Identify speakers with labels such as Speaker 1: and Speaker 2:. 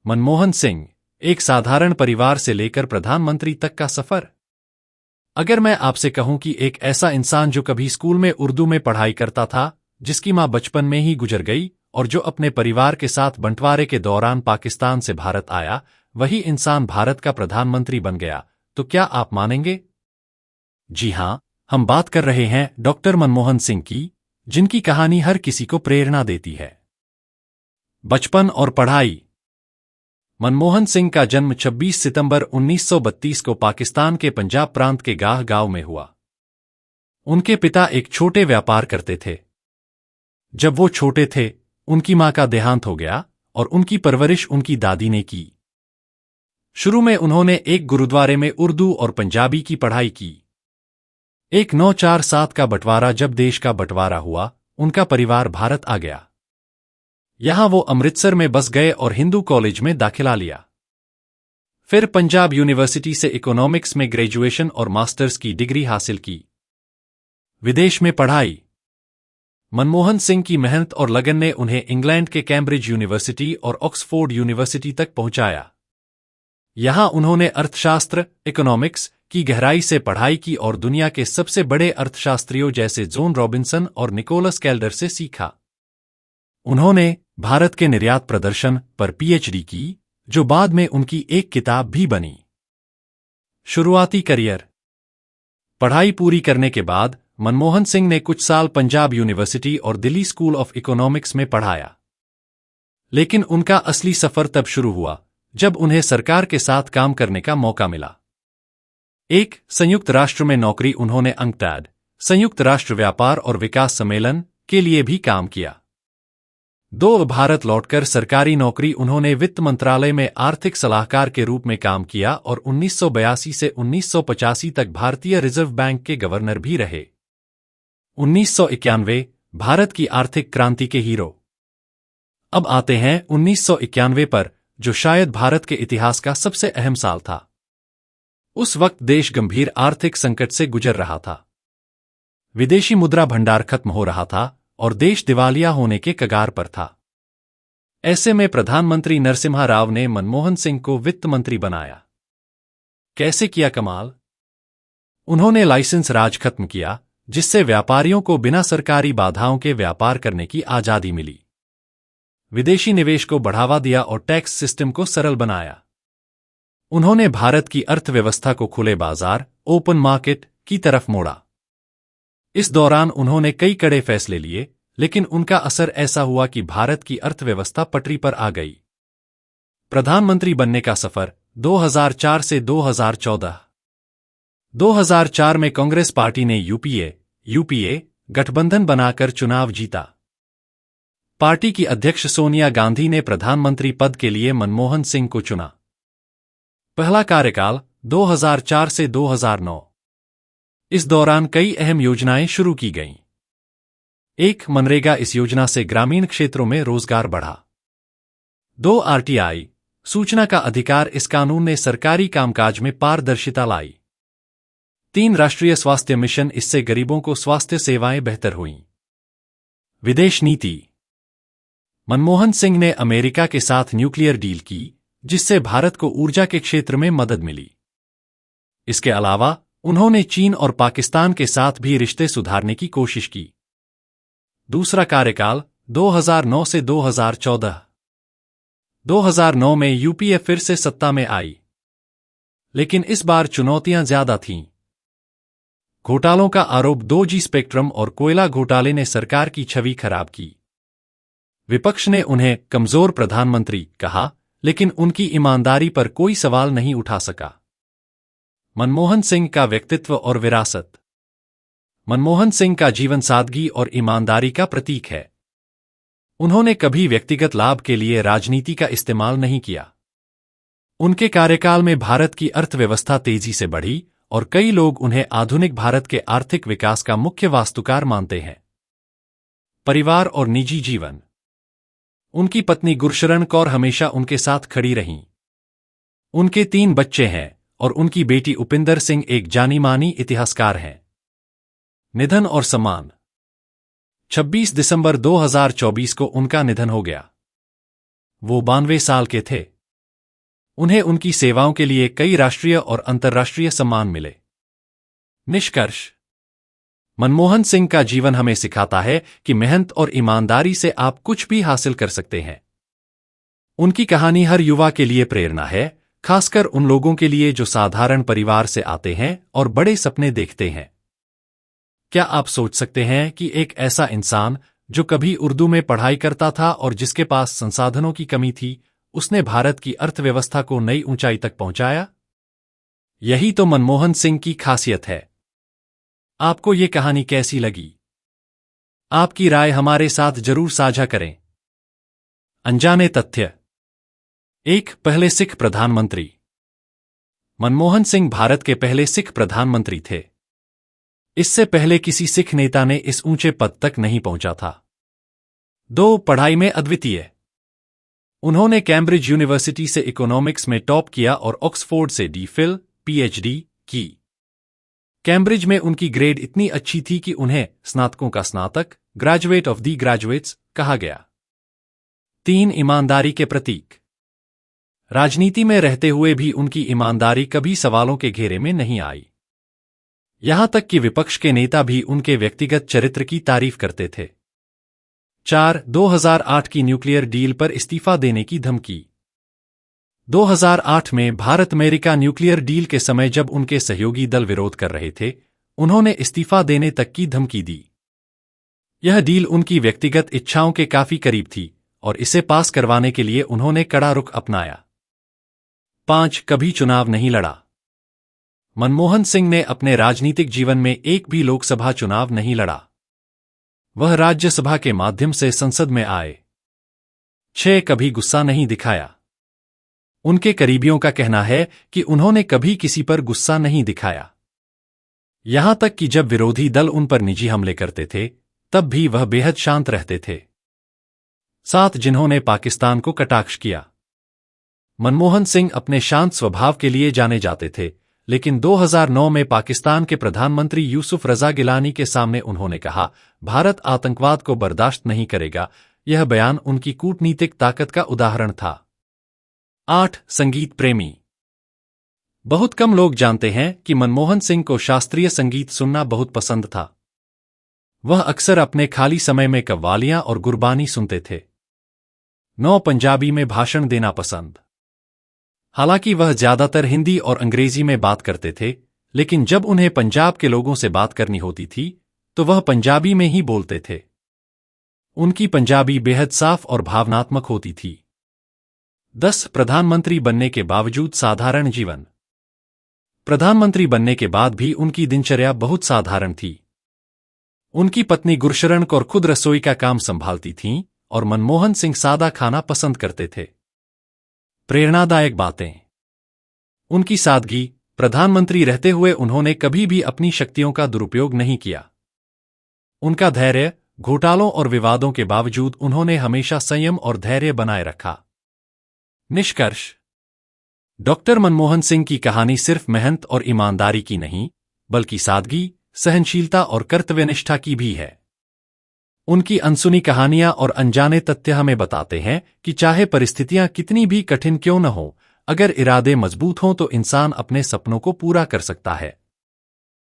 Speaker 1: मनमोहन सिंह, एक साधारण परिवार से लेकर प्रधानमंत्री तक का सफर। अगर मैं आपसे कहूं कि एक ऐसा इंसान जो कभी स्कूल में उर्दू में पढ़ाई करता था, जिसकी मां बचपन में ही गुजर गई और जो अपने परिवार के साथ बंटवारे के दौरान पाकिस्तान से भारत आया, वही इंसान भारत का प्रधानमंत्री बन गया, तो क्या आप मानेंगे? जी हां, हम बात कर रहे हैं डॉक्टर मनमोहन सिंह की, जिनकी कहानी हर किसी को प्रेरणा देती है। बचपन और पढ़ाई। मनमोहन सिंह का जन्म 26 सितंबर 1932 को पाकिस्तान के पंजाब प्रांत के गाह गांव में हुआ। उनके पिता एक छोटे व्यापार करते थे। जब वो छोटे थे, उनकी मां का देहांत हो गया और उनकी परवरिश उनकी दादी ने की। शुरू में उन्होंने एक गुरुद्वारे में उर्दू और पंजाबी की पढ़ाई की। 1947 का बंटवारा जब देश का बंटवारा हुआ, उनका परिवार भारत आ गया। यहां वो अमृतसर में बस गए और हिंदू कॉलेज में दाखिला लिया। फिर पंजाब यूनिवर्सिटी से इकोनॉमिक्स में ग्रेजुएशन और मास्टर्स की डिग्री हासिल की। विदेश में पढ़ाई। मनमोहन सिंह की मेहनत और लगन ने उन्हें इंग्लैंड के कैम्ब्रिज यूनिवर्सिटी और ऑक्सफोर्ड यूनिवर्सिटी तक पहुंचाया। यहां उन्होंने अर्थशास्त्र, इकोनॉमिक्स की गहराई से पढ़ाई की और दुनिया के सबसे बड़े अर्थशास्त्रियों जैसे जॉन रॉबिन्सन और निकोलस कैल्डर से सीखा। उन्होंने भारत के निर्यात प्रदर्शन पर पीएचडी की, जो बाद में उनकी एक किताब भी बनी। शुरुआती करियर। पढ़ाई पूरी करने के बाद मनमोहन सिंह ने कुछ साल पंजाब यूनिवर्सिटी और दिल्ली स्कूल ऑफ इकोनॉमिक्स में पढ़ाया। लेकिन उनका असली सफर तब शुरू हुआ जब उन्हें सरकार के साथ काम करने का मौका मिला। एक संयुक्त राष्ट्र में नौकरी उन्होंने अंकटैड, संयुक्त राष्ट्र व्यापार और विकास सम्मेलन के लिए भी काम किया। 2 भारत लौटकर सरकारी नौकरी उन्होंने वित्त मंत्रालय में आर्थिक सलाहकार के रूप में काम किया और 1982 से 1985 तक भारतीय रिजर्व बैंक के गवर्नर भी रहे। 1991 भारत की आर्थिक क्रांति के हीरो। अब आते हैं 1991 पर, जो शायद भारत के इतिहास का सबसे अहम साल था। उस वक्त देश गंभीर आर्थिक संकट से गुजर रहा था। विदेशी मुद्रा भंडार खत्म हो रहा था और देश दिवालिया होने के कगार पर था। ऐसे में प्रधानमंत्री नरसिम्हा राव ने मनमोहन सिंह को वित्त मंत्री बनाया। कैसे किया कमाल? उन्होंने लाइसेंस राज खत्म किया, जिससे व्यापारियों को बिना सरकारी बाधाओं के व्यापार करने की आजादी मिली। विदेशी निवेश को बढ़ावा दिया और टैक्स सिस्टम को सरल बनाया। उन्होंने भारत की अर्थव्यवस्था को खुले बाजार, ओपन मार्केट की तरफ मोड़ा। इस दौरान उन्होंने कई कड़े फैसले लिए, लेकिन उनका असर ऐसा हुआ कि भारत की अर्थव्यवस्था पटरी पर आ गई। प्रधानमंत्री बनने का सफर 2004 से 2014। 2004 में कांग्रेस पार्टी ने यूपीए गठबंधन बनाकर चुनाव जीता। पार्टी की अध्यक्ष सोनिया गांधी ने प्रधानमंत्री पद के लिए मनमोहन सिंह को चुना। पहला कार्यकाल 2004 से 2009। इस दौरान कई अहम योजनाएं शुरू की गईं। 1. मनरेगा, इस योजना से ग्रामीण क्षेत्रों में रोजगार बढ़ा। 2. आरटीआई, सूचना का अधिकार, इस कानून ने सरकारी कामकाज में पारदर्शिता लाई। 3. राष्ट्रीय स्वास्थ्य मिशन, इससे गरीबों को स्वास्थ्य सेवाएं बेहतर हुईं। विदेश नीति। मनमोहन सिंह ने अमेरिका के साथ न्यूक्लियर डील की, जिससे भारत को ऊर्जा के क्षेत्र में मदद मिली। इसके अलावा उन्होंने चीन और पाकिस्तान के साथ भी रिश्ते सुधारने की कोशिश की। दूसरा कार्यकाल 2009 से 2014। 2009 में यूपीए फिर से सत्ता में आई, लेकिन इस बार चुनौतियां ज्यादा थीं। घोटालों का आरोप, 2G स्पेक्ट्रम और कोयला घोटाले ने सरकार की छवि खराब की। विपक्ष ने उन्हें कमजोर प्रधानमंत्री कहा, लेकिन उनकी ईमानदारी पर कोई सवाल नहीं उठा सका। मनमोहन सिंह का व्यक्तित्व और विरासत। मनमोहन सिंह का जीवन सादगी और ईमानदारी का प्रतीक है। उन्होंने कभी व्यक्तिगत लाभ के लिए राजनीति का इस्तेमाल नहीं किया। उनके कार्यकाल में भारत की अर्थव्यवस्था तेजी से बढ़ी और कई लोग उन्हें आधुनिक भारत के आर्थिक विकास का मुख्य वास्तुकार मानते हैं। परिवार और निजी जीवन। उनकी पत्नी गुरशरण कौर हमेशा उनके साथ खड़ी रहीं। उनके 3 बच्चे हैं और उनकी बेटी उपिंदर सिंह एक जानी-मानी इतिहासकार हैं। निधन और सम्मान। 26 दिसंबर 2024 को उनका निधन हो गया। वो 92 साल के थे। उन्हें उनकी सेवाओं के लिए कई राष्ट्रीय और अंतर्राष्ट्रीय सम्मान मिले। निष्कर्ष: मनमोहन सिंह का जीवन हमें सिखाता है कि मेहनत और ईमानदारी से आप कुछ भी हासिल कर सकते हैं। उनकी कहानी हर युवा के लिए प्रेरणा है, खासकर उन लोगों के लिए जो साधारण परिवार से आते हैं और बड़े सपने देखते हैं। क्या आप सोच सकते हैं कि एक ऐसा इंसान जो कभी उर्दू में पढ़ाई करता था और जिसके पास संसाधनों की कमी थी, उसने भारत की अर्थव्यवस्था को नई ऊंचाई तक पहुंचाया? यही तो मनमोहन सिंह की खासियत है। आपको ये कहानी कैसी लगी? आपकी राय हमारे साथ जरूर साझा करें। अनजाने तथ्य। 1. पहले सिख प्रधानमंत्री। मनमोहन सिंह भारत के पहले सिख प्रधानमंत्री थे। इससे पहले किसी सिख नेता ने इस ऊंचे पद तक नहीं पहुंचा था। 2. पढ़ाई में अद्वितीय। उन्होंने कैम्ब्रिज यूनिवर्सिटी से इकोनॉमिक्स में टॉप किया और ऑक्सफोर्ड से डी.फिल पीएचडी की। कैम्ब्रिज में उनकी ग्रेड इतनी अच्छी थी कि उन्हें स्नातकों का स्नातक, ग्रेजुएट ऑफ दी ग्रेजुएट्स, कहा गया। 3. ईमानदारी के प्रतीक। राजनीति में रहते हुए भी उनकी ईमानदारी कभी सवालों के घेरे में नहीं आई। यहां तक कि विपक्ष के नेता भी उनके व्यक्तिगत चरित्र की तारीफ करते थे। 4. 2008 की न्यूक्लियर डील पर इस्तीफा देने की धमकी। 2008 में भारत अमेरिका न्यूक्लियर डील के समय जब उनके सहयोगी दल विरोध कर रहे थे, उन्होंने इस्तीफा देने तक की धमकी दी। यह डील उनकी व्यक्तिगत इच्छाओं के काफी करीब थी और इसे पास करवाने के लिए उन्होंने कड़ा रुख अपनाया। 5. कभी चुनाव नहीं लड़ा। मनमोहन सिंह ने अपने राजनीतिक जीवन में एक भी लोकसभा चुनाव नहीं लड़ा। वह राज्यसभा के माध्यम से संसद में आए। 6. कभी गुस्सा नहीं दिखाया। उनके करीबियों का कहना है कि उन्होंने कभी किसी पर गुस्सा नहीं दिखाया। यहां तक कि जब विरोधी दल उन पर निजी हमले करते थे, तब भी वह बेहद शांत रहते थे। 7. जिन्होंने पाकिस्तान को कटाक्ष किया। मनमोहन सिंह अपने शांत स्वभाव के लिए जाने जाते थे, लेकिन 2009 में पाकिस्तान के प्रधानमंत्री यूसुफ रजा गिलानी के सामने उन्होंने कहा, भारत आतंकवाद को बर्दाश्त नहीं करेगा। यह बयान उनकी कूटनीतिक ताकत का उदाहरण था। 8. संगीत प्रेमी। बहुत कम लोग जानते हैं कि मनमोहन सिंह को शास्त्रीय संगीत सुनना बहुत पसंद था। वह अक्सर अपने खाली समय में कव्वालियां और गुरबानी सुनते थे। 9. पंजाबी में भाषण देना पसंद। हालांकि वह ज्यादातर हिंदी और अंग्रेजी में बात करते थे, लेकिन जब उन्हें पंजाब के लोगों से बात करनी होती थी, तो वह पंजाबी में ही बोलते थे। उनकी पंजाबी बेहद साफ और भावनात्मक होती थी। 10. प्रधानमंत्री बनने के बावजूद साधारण जीवन। प्रधानमंत्री बनने के बाद भी उनकी दिनचर्या बहुत साधारण थी। उनकी पत्नी गुरशरण कौर खुद रसोई का काम संभालती थीं और मनमोहन सिंह सादा खाना पसंद करते थे। प्रेरणादायक बातें। उनकी सादगी। प्रधानमंत्री रहते हुए उन्होंने कभी भी अपनी शक्तियों का दुरुपयोग नहीं किया। उनका धैर्य। घोटालों और विवादों के बावजूद उन्होंने हमेशा संयम और धैर्य बनाए रखा। निष्कर्ष: डॉक्टर मनमोहन सिंह की कहानी सिर्फ मेहनत और ईमानदारी की नहीं, बल्कि सादगी, सहनशीलता और कर्तव्यनिष्ठा की भी है। उनकी अनसुनी कहानियां और अनजाने तथ्य हमें बताते हैं कि चाहे परिस्थितियां कितनी भी कठिन क्यों न हो, अगर इरादे मजबूत हों तो इंसान अपने सपनों को पूरा कर सकता है।